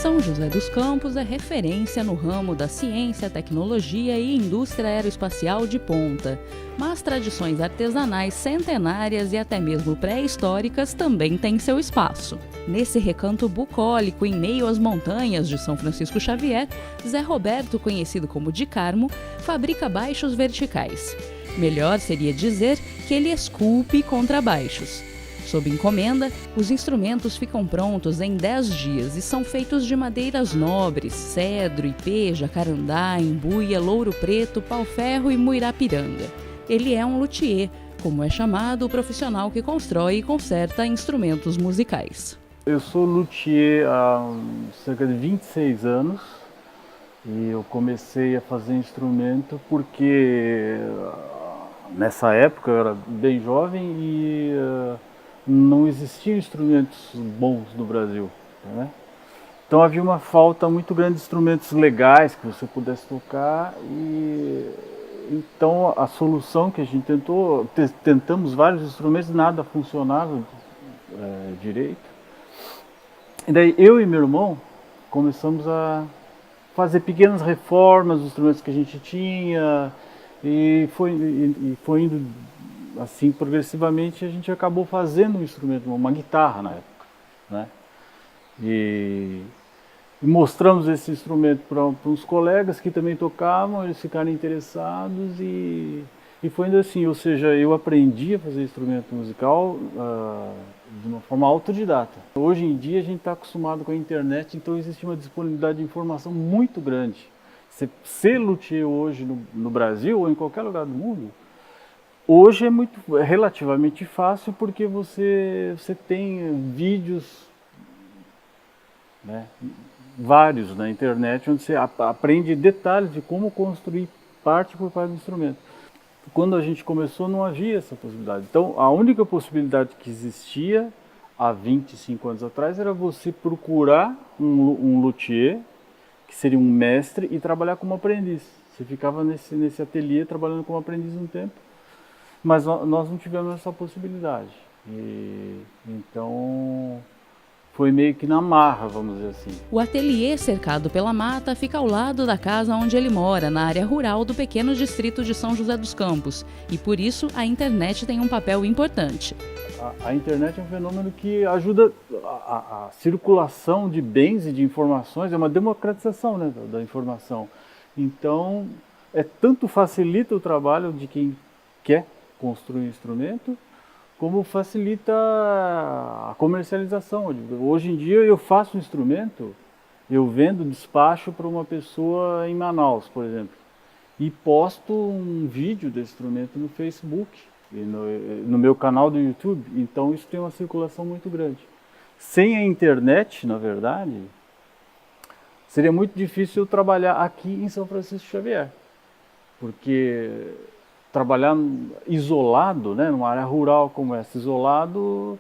São José dos Campos é referência no ramo da ciência, tecnologia e indústria aeroespacial de ponta. Mas tradições artesanais centenárias e até mesmo pré-históricas também têm seu espaço. Nesse recanto bucólico, em meio às montanhas de São Francisco Xavier, Zé Roberto, conhecido como de Carmo, fabrica baixos verticais. Melhor seria dizer que ele esculpe contrabaixos. Sob encomenda, os instrumentos ficam prontos em 10 dias e são feitos de madeiras nobres, cedro, ipê, jacarandá, embuia, louro preto, pau-ferro e muirapiranga. Ele é um luthier, como é chamado o profissional que constrói e conserta instrumentos musicais. Eu sou luthier há cerca de 26 anos e eu comecei a fazer instrumento porque nessa época eu era bem jovem e não existiam instrumentos bons no Brasil, né? Então havia uma falta muito grande de instrumentos legais que você pudesse tocar e então a solução que a gente tentamos vários instrumentos, nada funcionava direito. E daí eu e meu irmão começamos a fazer pequenas reformas dos instrumentos que a gente tinha e foi indo assim progressivamente. A gente acabou fazendo um instrumento, uma guitarra na época, né? E mostramos esse instrumento para uns colegas que também tocavam, eles ficaram interessados e foi indo assim, ou seja, eu aprendi a fazer instrumento musical de uma forma autodidata. Hoje em dia a gente está acostumado com a internet, então existe uma disponibilidade de informação muito grande. Ser luthier hoje no Brasil ou em qualquer lugar do mundo, hoje é relativamente fácil porque você tem vídeos, né, vários na internet onde você aprende detalhes de como construir parte por parte do instrumento. Quando a gente começou não havia essa possibilidade. Então a única possibilidade que existia há 25 anos atrás era você procurar um luthier, que seria um mestre, e trabalhar como aprendiz. Você ficava nesse ateliê trabalhando como aprendiz um tempo, mas nós não tivemos essa possibilidade. Então foi meio que na marra, vamos dizer assim. O ateliê, cercado pela mata, fica ao lado da casa onde ele mora, na área rural do pequeno distrito de São José dos Campos. E por isso a internet tem um papel importante. A internet é um fenômeno que ajuda a circulação de bens e de informações, é uma democratização, né, da informação. Então, tanto facilita o trabalho de quem quer construir um instrumento, como facilita a comercialização. Hoje em dia eu faço um instrumento, eu vendo, despacho para uma pessoa em Manaus, por exemplo, e posto um vídeo desse instrumento no Facebook e no meu canal do YouTube. Então isso tem uma circulação muito grande. Sem a internet, na verdade, seria muito difícil eu trabalhar aqui em São Francisco Xavier, porque trabalhar isolado, né, numa área rural como essa, isolado,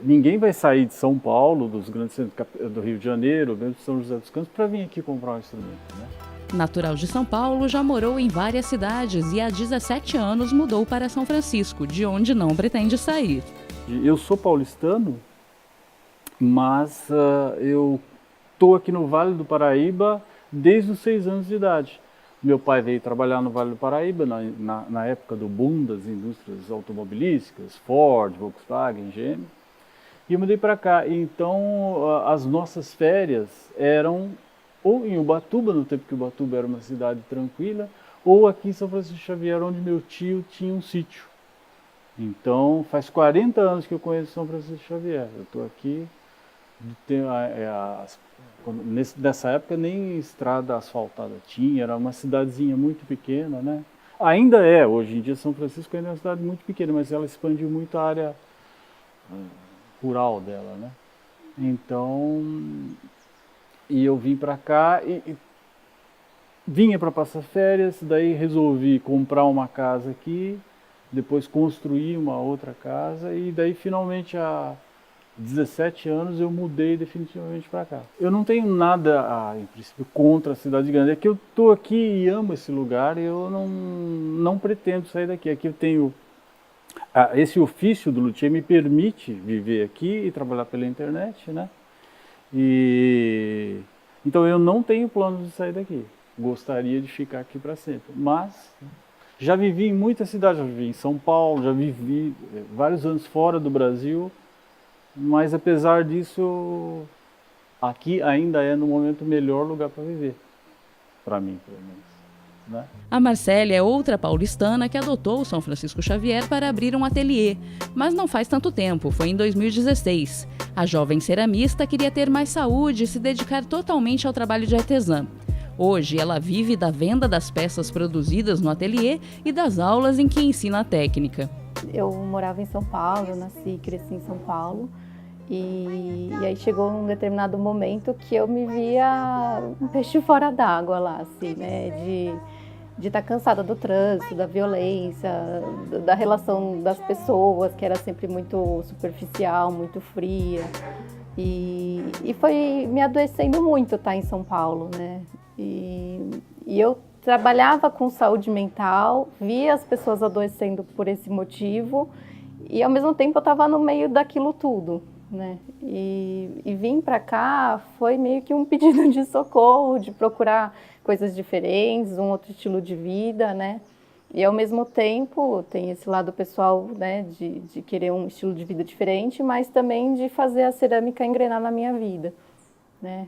ninguém vai sair de São Paulo, dos grandes centros do Rio de Janeiro, mesmo de São José dos Campos, para vir aqui comprar um instrumento, né? Natural de São Paulo, já morou em várias cidades e há 17 anos mudou para São Francisco, de onde não pretende sair. Eu sou paulistano, mas eu estou aqui no Vale do Paraíba desde os 6 anos de idade. Meu pai veio trabalhar no Vale do Paraíba na época do boom das indústrias automobilísticas, Ford, Volkswagen, GM, e eu mudei para cá. Então as nossas férias eram ou em Ubatuba, no tempo que Ubatuba era uma cidade tranquila, ou aqui em São Francisco Xavier, onde meu tio tinha um sítio. Então faz 40 anos que eu conheço São Francisco Xavier. Eu estou aqui, nessa época nem estrada asfaltada tinha, era uma cidadezinha muito pequena, né? Ainda hoje em dia São Francisco ainda é uma cidade muito pequena, mas ela expandiu muito a área rural dela, né? Então, e eu vim para cá e vinha para passar férias, daí resolvi comprar uma casa aqui, depois construir uma outra casa e daí finalmente há 17 anos eu mudei definitivamente para cá. Eu não tenho nada, em princípio, contra a cidade grande. É que eu estou aqui e amo esse lugar e eu não pretendo sair daqui. Aqui eu tenho... esse ofício do luthier me permite viver aqui e trabalhar pela internet, né? E então eu não tenho plano de sair daqui. Gostaria de ficar aqui para sempre. Mas já vivi em muitas cidades, já vivi em São Paulo, já vivi vários anos fora do Brasil. Mas apesar disso, aqui ainda é no momento o melhor lugar para viver, para mim, pelo menos. Né? A Marcele é outra paulistana que adotou o São Francisco Xavier para abrir um ateliê, mas não faz tanto tempo, foi em 2016. A jovem ceramista queria ter mais saúde e se dedicar totalmente ao trabalho de artesã. Hoje, ela vive da venda das peças produzidas no ateliê e das aulas em que ensina a técnica. Eu morava em São Paulo, nasci e cresci em São Paulo. E aí chegou um determinado momento que eu me via um peixe fora d'água lá, assim, né? De estar cansada do trânsito, da violência, da relação das pessoas, que era sempre muito superficial, muito fria. E foi me adoecendo muito estar em São Paulo, né? E eu trabalhava com saúde mental, via as pessoas adoecendo por esse motivo e ao mesmo tempo eu estava no meio daquilo tudo, né? E vim para cá foi meio que um pedido de socorro, de procurar coisas diferentes, um outro estilo de vida, né? E ao mesmo tempo tem esse lado pessoal, né, de querer um estilo de vida diferente, mas também de fazer a cerâmica engrenar na minha vida, né?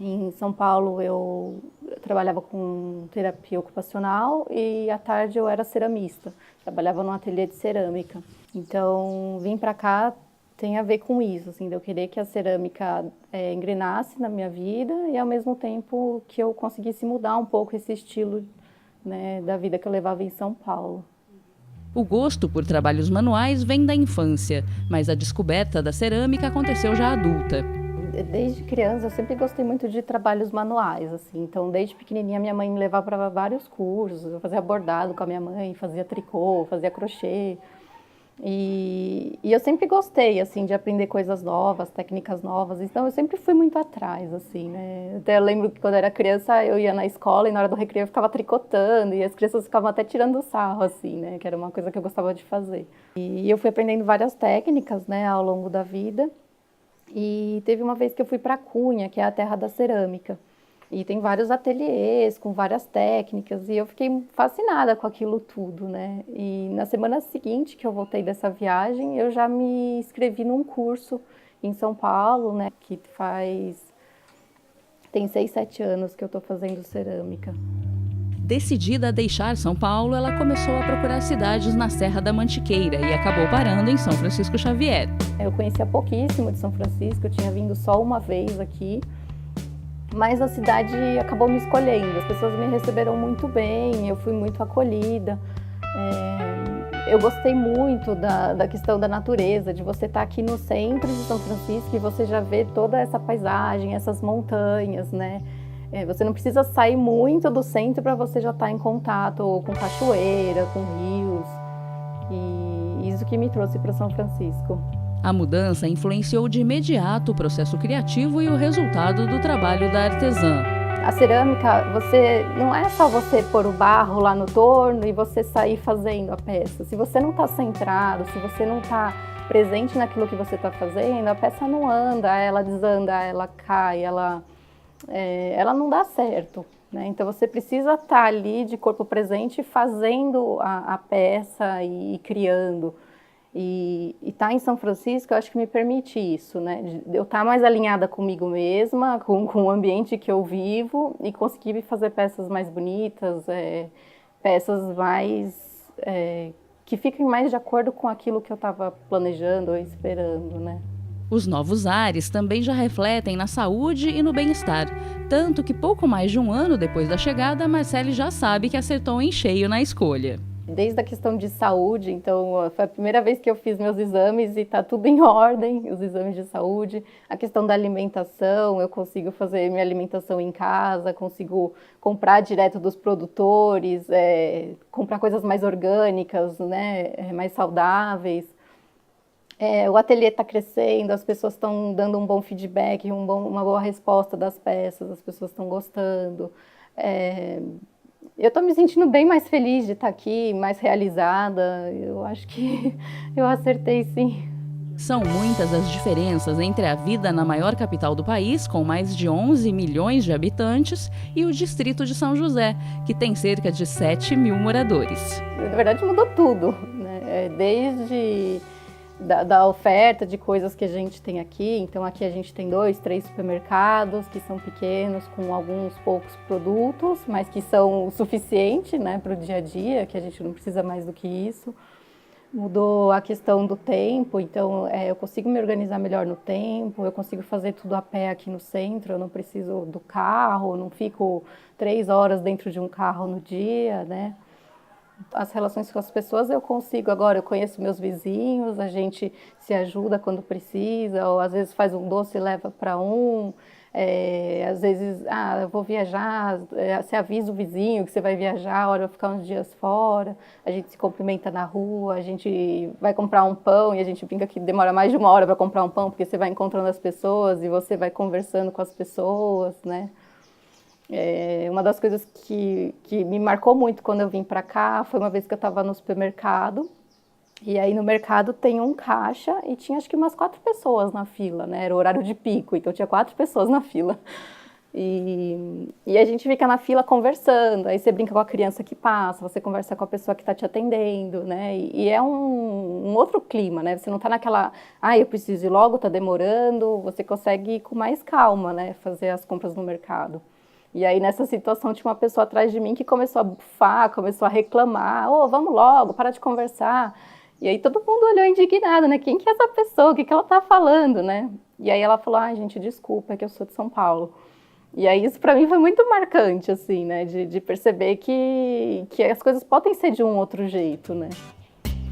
Em São Paulo eu trabalhava com terapia ocupacional e à tarde eu era ceramista, trabalhava num ateliê de cerâmica. Então vim para cá tem a ver com isso, assim, de eu querer que a cerâmica engrenasse na minha vida e ao mesmo tempo que eu conseguisse mudar um pouco esse estilo, né, da vida que eu levava em São Paulo. O gosto por trabalhos manuais vem da infância, mas a descoberta da cerâmica aconteceu já adulta. Desde criança eu sempre gostei muito de trabalhos manuais, assim. Então desde pequenininha minha mãe me levava para vários cursos, eu fazia bordado com a minha mãe, fazia tricô, fazia crochê. E eu sempre gostei, assim, de aprender coisas novas, técnicas novas, então eu sempre fui muito atrás, assim, né? Até eu lembro que quando eu era criança eu ia na escola e na hora do recreio eu ficava tricotando e as crianças ficavam até tirando sarro, assim, né? Que era uma coisa que eu gostava de fazer. E eu fui aprendendo várias técnicas, né, ao longo da vida. E teve uma vez que eu fui para Cunha, que é a terra da cerâmica. E tem vários ateliês com várias técnicas e eu fiquei fascinada com aquilo tudo, né? E na semana seguinte que eu voltei dessa viagem, eu já me inscrevi num curso em São Paulo, né? Que tem 6, 7 anos que eu estou fazendo cerâmica. Decidida a deixar São Paulo, ela começou a procurar cidades na Serra da Mantiqueira e acabou parando em São Francisco Xavier. Eu conhecia pouquíssimo de São Francisco, eu tinha vindo só uma vez aqui. Mas a cidade acabou me escolhendo, as pessoas me receberam muito bem, eu fui muito acolhida. Eu gostei muito da questão da natureza, de você estar aqui no centro de São Francisco e você já vê toda essa paisagem, essas montanhas, né? Você não precisa sair muito do centro para você já estar em contato com cachoeira, com rios. E isso que me trouxe para São Francisco. A mudança influenciou de imediato o processo criativo e o resultado do trabalho da artesã. A cerâmica, não é só você pôr o barro lá no torno e você sair fazendo a peça. Se você não está centrado, se você não está presente naquilo que você está fazendo, a peça não anda, ela desanda, ela cai, ela não dá certo, né? Então você precisa estar ali de corpo presente fazendo a peça e criando. E estar em São Francisco, eu acho que me permite isso, né? De eu estar mais alinhada comigo mesma, com o ambiente que eu vivo e conseguir fazer peças mais bonitas, peças mais que fiquem mais de acordo com aquilo que eu estava planejando ou esperando, né? Os novos ares também já refletem na saúde e no bem-estar, tanto que pouco mais de um ano depois da chegada, a Marcele já sabe que acertou em cheio na escolha. Desde a questão de saúde, então foi a primeira vez que eu fiz meus exames e está tudo em ordem, os exames de saúde. A questão da alimentação, eu consigo fazer minha alimentação em casa, consigo comprar direto dos produtores, comprar coisas mais orgânicas, né, mais saudáveis. O ateliê está crescendo, as pessoas estão dando um bom feedback, uma boa resposta das peças, as pessoas estão gostando. Eu estou me sentindo bem mais feliz de estar aqui, mais realizada. Eu acho que eu acertei, sim. São muitas as diferenças entre a vida na maior capital do país, com mais de 11 milhões de habitantes, e o distrito de São José, que tem cerca de 7 mil moradores. Na verdade, mudou tudo, né? Desde da oferta de coisas que a gente tem aqui. Então, aqui a gente tem 2, 3 supermercados que são pequenos, com alguns poucos produtos, mas que são o suficiente, né, para o dia a dia, que a gente não precisa mais do que isso. Mudou a questão do tempo, então eu consigo me organizar melhor no tempo, eu consigo fazer tudo a pé aqui no centro, eu não preciso do carro, não fico 3 horas dentro de um carro no dia, né? As relações com as pessoas eu consigo agora, eu conheço meus vizinhos, a gente se ajuda quando precisa, ou às vezes faz um doce e leva para um. Às vezes, eu vou viajar, você avisa o vizinho que você vai viajar, vai ficar uns dias fora, a gente se cumprimenta na rua, a gente vai comprar um pão e a gente brinca que demora mais de 1 hora para comprar um pão, porque você vai encontrando as pessoas e você vai conversando com as pessoas, né? Uma das coisas que me marcou muito quando eu vim para cá foi uma vez que eu estava no supermercado. E aí no mercado tem um caixa e tinha acho que umas 4 pessoas na fila, né? Era o horário de pico, então tinha 4 pessoas na fila. E a gente fica na fila conversando, aí você brinca com a criança que passa, você conversa com a pessoa que está te atendendo, né? E é um outro clima, né? Você não está naquela, eu preciso ir logo, está demorando, você consegue ir com mais calma, né? Fazer as compras no mercado. E aí, nessa situação, tinha uma pessoa atrás de mim que começou a bufar, começou a reclamar, vamos logo, para de conversar. E aí todo mundo olhou indignado, né? Quem que é essa pessoa? O que ela tá falando, né? E aí ela falou, gente, desculpa, é que eu sou de São Paulo. E aí isso para mim foi muito marcante, assim, né? De perceber que as coisas podem ser de um outro jeito, né?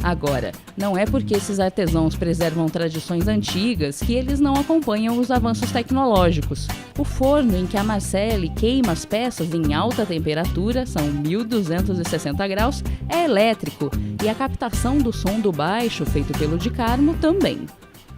Agora, não é porque esses artesãos preservam tradições antigas que eles não acompanham os avanços tecnológicos. O forno em que a Marcele queima as peças em alta temperatura, são 1260 graus, é elétrico e a captação do som do baixo, feito pelo de Carmo, também.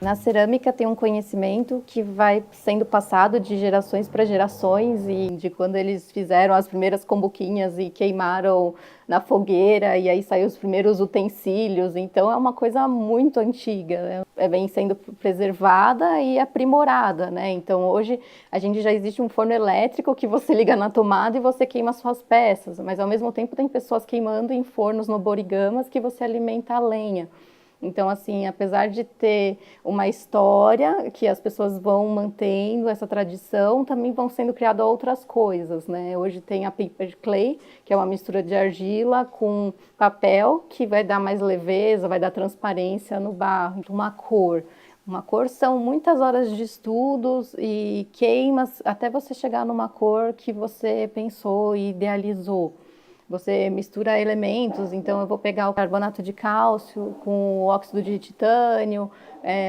Na cerâmica tem um conhecimento que vai sendo passado de gerações para gerações, e de quando eles fizeram as primeiras combuquinhas e queimaram na fogueira e aí saiu os primeiros utensílios, então é uma coisa muito antiga, né? Vem sendo preservada e aprimorada, né? Então hoje a gente já existe um forno elétrico que você liga na tomada e você queima suas peças, mas ao mesmo tempo tem pessoas queimando em fornos noborigamas que você alimenta a lenha. Então, assim, apesar de ter uma história que as pessoas vão mantendo essa tradição, também vão sendo criadas outras coisas, né? Hoje tem a paper clay, que é uma mistura de argila com papel, que vai dar mais leveza, vai dar transparência no barro. Uma cor são muitas horas de estudos e queimas até você chegar numa cor que você pensou e idealizou. Você mistura elementos, então eu vou pegar o carbonato de cálcio com o óxido de titânio,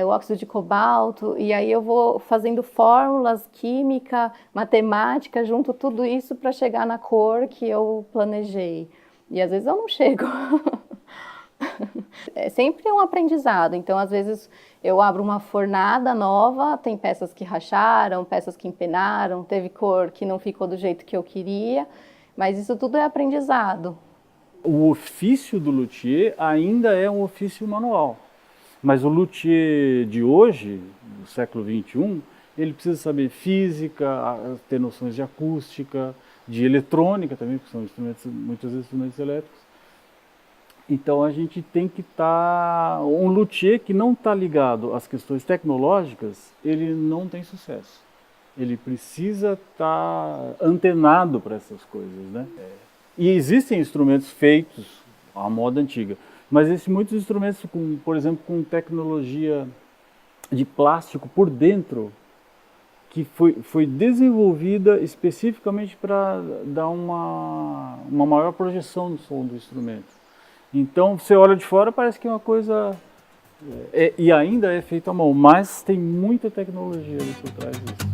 o óxido de cobalto, e aí eu vou fazendo fórmulas, química, matemática, junto tudo isso para chegar na cor que eu planejei. E às vezes eu não chego. É sempre um aprendizado, então às vezes eu abro uma fornada nova, tem peças que racharam, peças que empenaram, teve cor que não ficou do jeito que eu queria, mas isso tudo é aprendizado. O ofício do luthier ainda é um ofício manual, mas o luthier de hoje, do século XXI, ele precisa saber física, ter noções de acústica, de eletrônica também, porque são muitos instrumentos elétricos. Então a gente tem que estar... Um luthier que não está ligado às questões tecnológicas, ele não tem sucesso. Ele precisa estar antenado para essas coisas, né? E existem instrumentos feitos à moda antiga, mas existem muitos instrumentos, por exemplo, com tecnologia de plástico por dentro, que foi desenvolvida especificamente para dar uma maior projeção do som do instrumento. Então, você olha de fora, parece que é uma coisa... e ainda é feito à mão, mas tem muita tecnologia ali por trás disso.